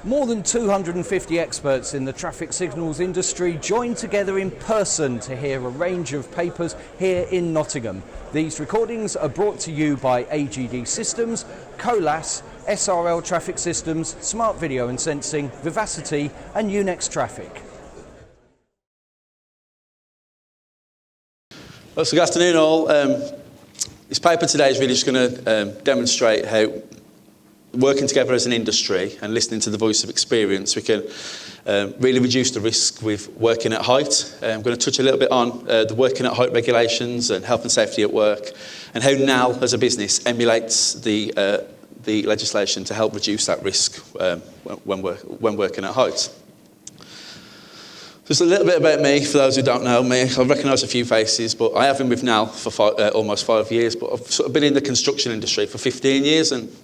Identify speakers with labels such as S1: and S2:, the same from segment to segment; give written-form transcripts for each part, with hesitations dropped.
S1: More than 250 experts in the traffic signals industry joined together in person to hear a range of papers here in Nottingham. These recordings are brought to you by AGD Systems, Colas, SRL Traffic Systems, Smart Video and Sensing, Vivacity and Unex Traffic.
S2: Well, so good afternoon all. This paper today is really just going to demonstrate how working together as an industry and listening to the voice of experience, we can really reduce the risk with working at height. I'm going to touch a little bit on the working at height regulations and health and safety at work, and how NAL as a business emulates the legislation to help reduce that risk when working at height. Just a little bit about me, for those who don't know me. I recognise a few faces, but I have been with NAL for almost 5 years, but I've sort of been in the construction industry for 15 years, and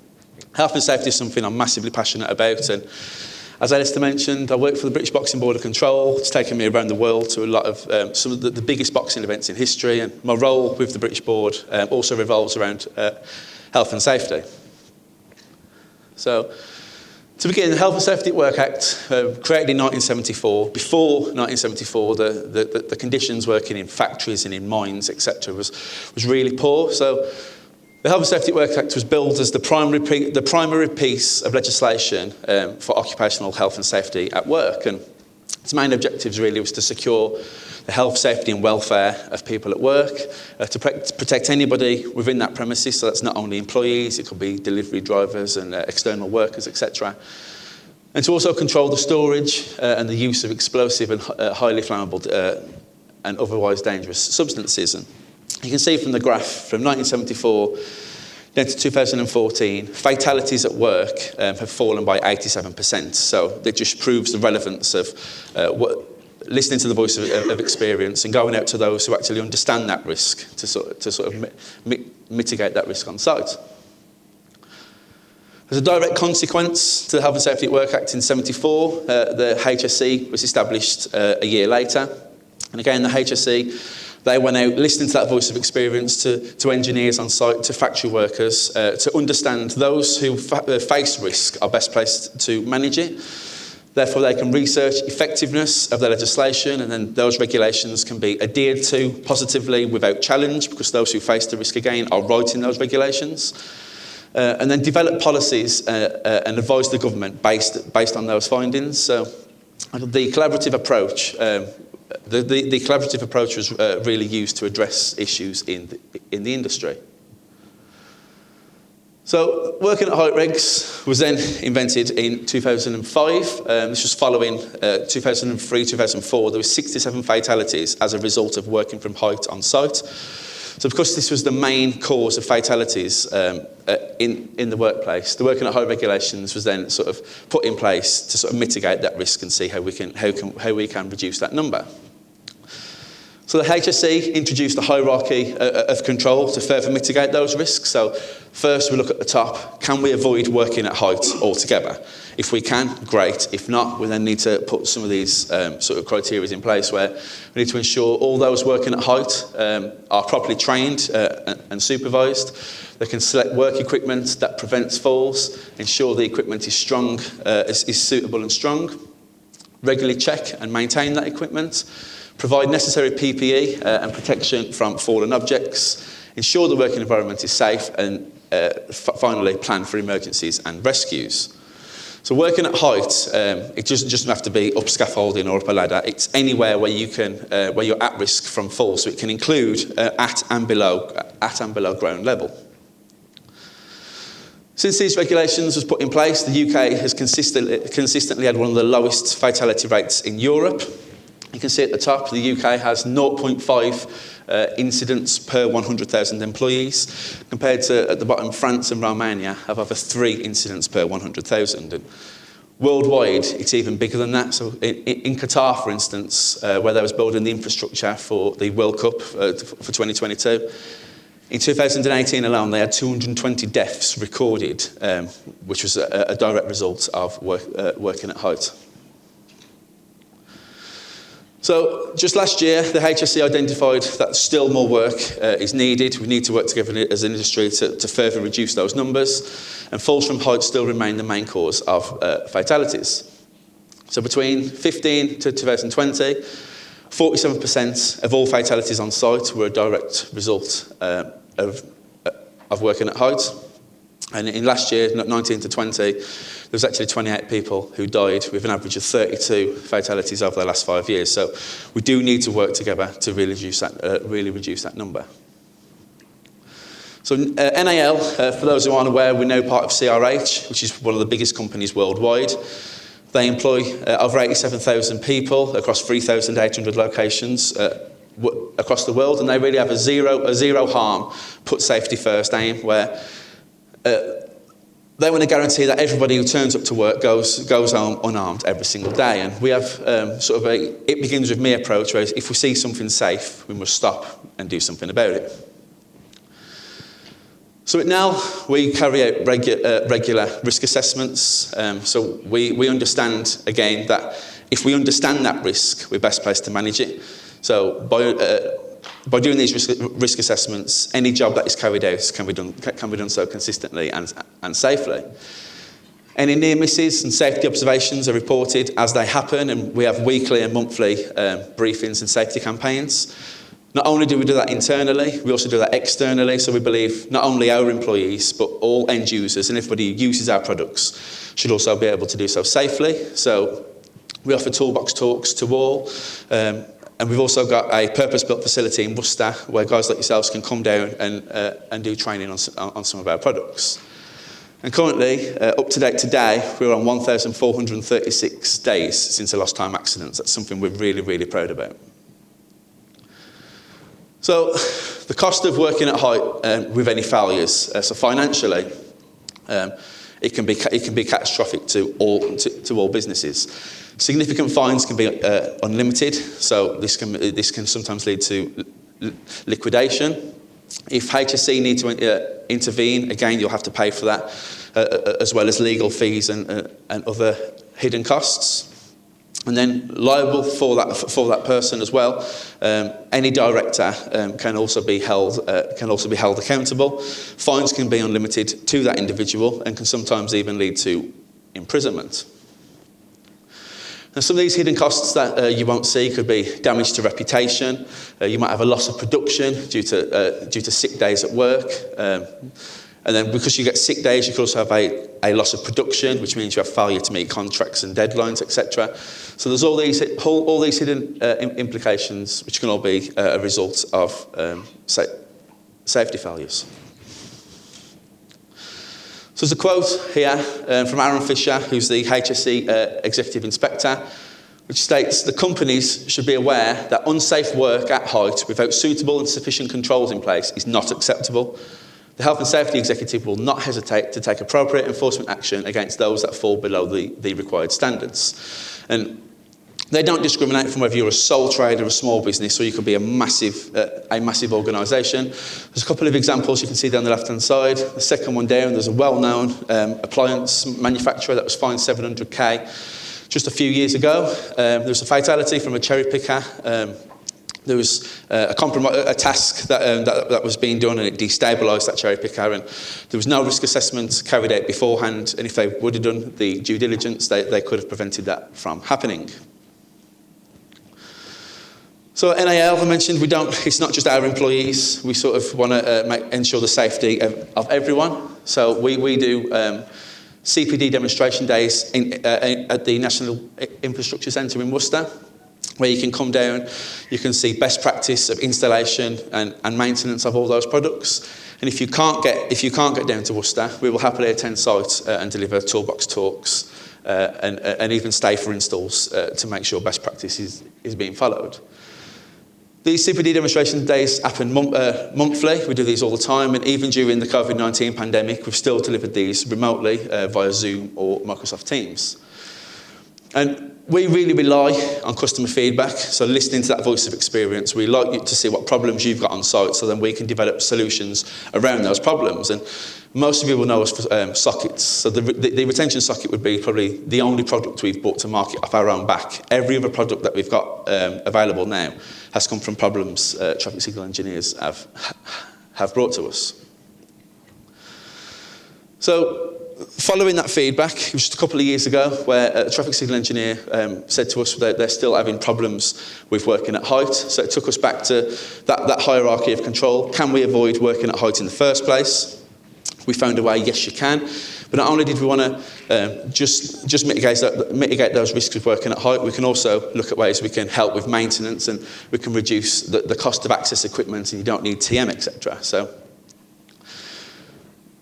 S2: health and safety is something I'm massively passionate about. And as Alistair mentioned, I work for the British Boxing Board of Control. It's taken me around the world to a lot of some of the biggest boxing events in history, and my role with the British Board also revolves around health and safety. So, to begin, the Health and Safety at Work Act, created in 1974. Before 1974, the conditions working in factories and in mines, etc., was really poor. So the Health and Safety at Work Act was billed as the primary piece of legislation for occupational health and safety at work. And its main objectives really was to secure the health, safety and welfare of people at work, to protect anybody within that premises, so that's not only employees, it could be delivery drivers and external workers, etc. And to also control the storage and the use of explosive and highly flammable and otherwise dangerous substances. And you can see from the graph from 1974 down to 2014, fatalities at work have fallen by 87%. So that just proves the relevance of listening to the voice of experience and going out to those who actually understand that risk to sort of mitigate that risk on site. As a direct consequence to the Health and Safety at Work Act in 74, the HSE was established a year later. And again, the HSE, they went out listening to that voice of experience to engineers on site, to factory workers, to understand those who face risk are best placed to manage it. Therefore, they can research effectiveness of the legislation, and then those regulations can be adhered to positively without challenge, because those who face the risk again are writing those regulations. And then develop policies and advise the government based on those findings. So the collaborative approach, the collaborative approach was really used to address issues in the industry. So, working at height regs was then invented in 2005. This was following 2003, 2004. There were 67 fatalities as a result of working from height on site. So, because this was the main cause of fatalities in the workplace, the working at height regulations was then sort of put in place to sort of mitigate that risk and see how we can reduce that number. So the HSE introduced a hierarchy of control to further mitigate those risks. So first we look at the top, can we avoid working at height altogether? If we can, great. If not, we then need to put some of these sort of criteria in place where we need to ensure all those working at height are properly trained and supervised. They can select work equipment that prevents falls, ensure the equipment is strong, is suitable and strong, regularly check and maintain that equipment, provide necessary PPE and protection from fallen objects, ensure the working environment is safe, and finally plan for emergencies and rescues. So working at height, it doesn't have to be up scaffolding or up a ladder. It's anywhere where where you're at risk from fall. So it can include at and below ground level. Since these regulations was put in place, the UK has consistently had one of the lowest fatality rates in Europe. You can see at the top, the UK has 0.5 incidents per 100,000 employees, compared to, at the bottom, France and Romania have over 3 incidents per 100,000. And worldwide, it's even bigger than that. So in Qatar, for instance, where they was building the infrastructure for the World Cup for 2022, in 2018 alone, they had 220 deaths recorded, which was a direct result of working at height. So just last year, the HSE identified that still more work is needed. We need to work together as an industry to further reduce those numbers. And falls from height still remain the main cause of fatalities. So between 2015 to 2020, 47% of all fatalities on site were a direct result of working at height. And in last year, 19 to 20, there was actually 28 people who died with an average of 32 fatalities over the last 5 years. So we do need to work together to really reduce that number. So NAL, for those who aren't aware, we're now part of CRH, which is one of the biggest companies worldwide. They employ over 87,000 people across 3,800 locations across the world, and they really have a zero harm, put safety first aim, where they want to guarantee that everybody who turns up to work goes home unarmed every single day. And we have sort of it begins with me approach, where if we see something safe, we must stop and do something about it. So at NAL, we carry out regular risk assessments. So we understand, again, that if we understand that risk, we're best placed to manage it. So by doing these risk assessments, any job that is carried out can be done so consistently and safely. Any near misses and safety observations are reported as they happen, and we have weekly and monthly briefings and safety campaigns. Not only do we do that internally, we also do that externally. So we believe not only our employees, but all end users and everybody who uses our products should also be able to do so safely. So we offer toolbox talks to all. And we've also got a purpose-built facility in Worcester where guys like yourselves can come down and do training on some of our products. And currently, up to date today, we're on 1,436 days since the lost time accidents. That's something we're really, really proud about. So the cost of working at height with any failures, so financially, it can be catastrophic to all businesses. Significant fines can be unlimited, so this can sometimes lead to liquidation. If HSE need to intervene, again, you'll have to pay for that, as well as legal fees and other hidden costs. And then liable for that person as well. Any director can also be held accountable. Fines can be unlimited to that individual and can sometimes even lead to imprisonment. And some of these hidden costs that you won't see could be damage to reputation. You might have a loss of production due to sick days at work. And then because you get sick days, you could also have a loss of production, which means you have failure to meet contracts and deadlines, etc. So there's all these hidden implications, which can all be a result of safety failures. So there's a quote here from Aaron Fisher, who's the HSE Executive Inspector, which states, "The companies should be aware that unsafe work at height without suitable and sufficient controls in place is not acceptable. The Health and Safety Executive will not hesitate to take appropriate enforcement action against those that fall below the required standards." And they don't discriminate from whether you're a sole trader, a small business, or you could be a massive organisation. There's a couple of examples you can see down the left-hand side. The second one down, there's a well-known appliance manufacturer that was fined 700k just a few years ago. There was a fatality from a cherry picker. There was a task that was being done, and it destabilised that cherry picker, and there was no risk assessment carried out beforehand, and if they would have done the due diligence, they could have prevented that from happening. So NAL, I mentioned, it's not just our employees, we sort of want to ensure the safety of everyone. So we do CPD Demonstration Days at the National Infrastructure Centre in Worcester, where you can come down, you can see best practice of installation and maintenance of all those products. And if you can't get down to Worcester, we will happily attend site and deliver toolbox talks and even stay for installs to make sure best practice is being followed. These CPD Demonstration Days happen monthly. We do these all the time, and even during the COVID-19 pandemic, we've still delivered these remotely via Zoom or Microsoft Teams. And we really rely on customer feedback, so listening to that voice of experience. We like you to see what problems you've got on site, so then we can develop solutions around those problems. And most of you will know us for sockets. So the retention socket would be probably the only product we've brought to market off our own back. Every other product that we've got available now has come from problems traffic signal engineers have brought to us. So, following that feedback, it was just a couple of years ago where a traffic signal engineer said to us that they're still having problems with working at height. So it took us back to that hierarchy of control. Can we avoid working at height in the first place? We found a way, yes you can. But not only did we want to just mitigate those risks of working at height, we can also look at ways we can help with maintenance, and we can reduce the cost of access equipment, and you don't need TM, etc. So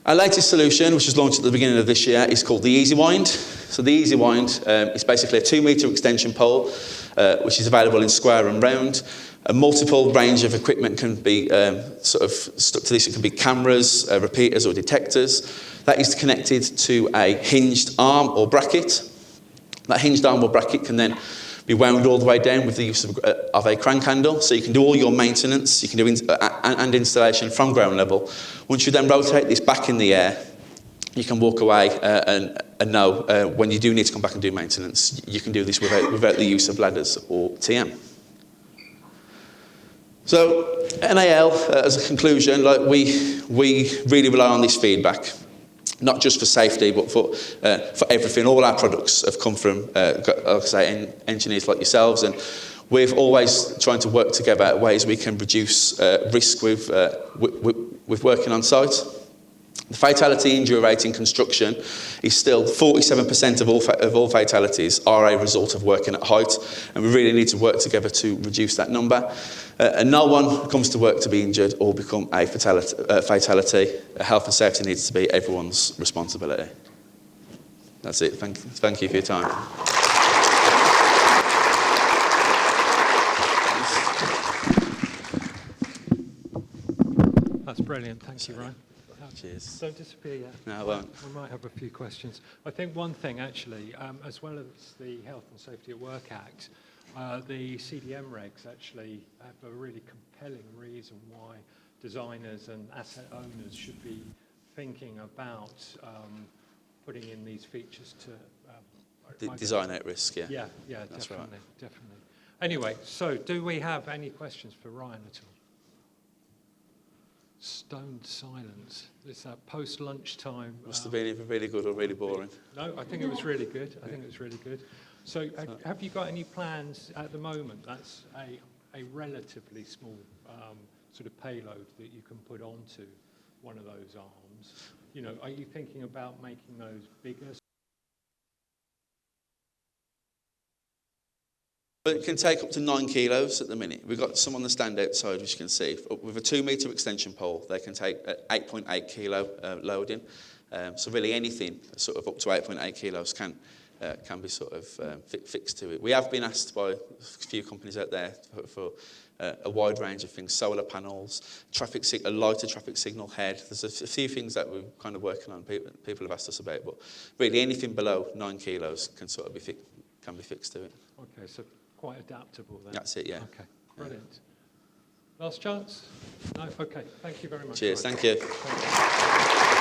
S2: our latest solution, which was launched at the beginning of this year, is called the Easy Wind. So the Easy Wind is basically a 2-metre extension pole, which is available in square and round. A multiple range of equipment can be sort of stuck to this. It can be cameras, repeaters or detectors. That is connected to a hinged arm or bracket. That hinged arm or bracket can then be wound all the way down with the use of a crank handle, so you can do all your maintenance, you can do and installation from ground level. Once you then rotate this back in the air, you can walk away and know when you do need to come back and do maintenance, you can do this without the use of ladders or TM. So NAL, as a conclusion, like we really rely on this feedback. Not just for safety, but for everything. All our products have come from, like I say, engineers like yourselves, and we've always trying to work together at ways we can reduce risk with working on site. The fatality injury rate in construction is still 47% of all fatalities are a result of working at height, and we really need to work together to reduce that number. And no one comes to work to be injured or become a fatality. Health and safety needs to be everyone's responsibility. That's it. Thank you for your time.
S3: That's brilliant. Thank you, Ryan.
S2: Cheers.
S3: Don't disappear yet.
S2: No, I won't.
S3: We might have a few questions. I think one thing, actually, as well as the Health and Safety at Work Act, the CDM regs actually have a really compelling reason why designers and asset owners should be thinking about putting in these features to...
S2: design at risk, yeah.
S3: Yeah,
S2: That's
S3: definitely,
S2: right.
S3: definitely. Anyway, so do we have any questions for Ryan at all? Stoned silence. It's that post-lunch time.
S2: Must have been either really good or really boring.
S3: No, I think it was really good. I think it was really good. So have you got any plans at the moment? That's a relatively small sort of payload that you can put onto one of those arms. You know, are you thinking about making those bigger?
S2: But it can take up to 9 kilos at the minute. We've got some on the stand outside, which you can see. With a 2-metre extension pole, they can take 8.8 kilo loading. So really anything sort of up to 8.8 kilos can be sort of fixed to it. We have been asked by a few companies out there for a wide range of things: solar panels, a lighter traffic signal head. There's a few things that we're kind of working on. People have asked us about, but really anything below 9 kilos can sort of be fixed to it.
S3: Okay, so quite adaptable then.
S2: That's it, yeah.
S3: Okay, brilliant. Last chance? No? Okay, thank you very much.
S2: Cheers, thank you.
S3: Thank you.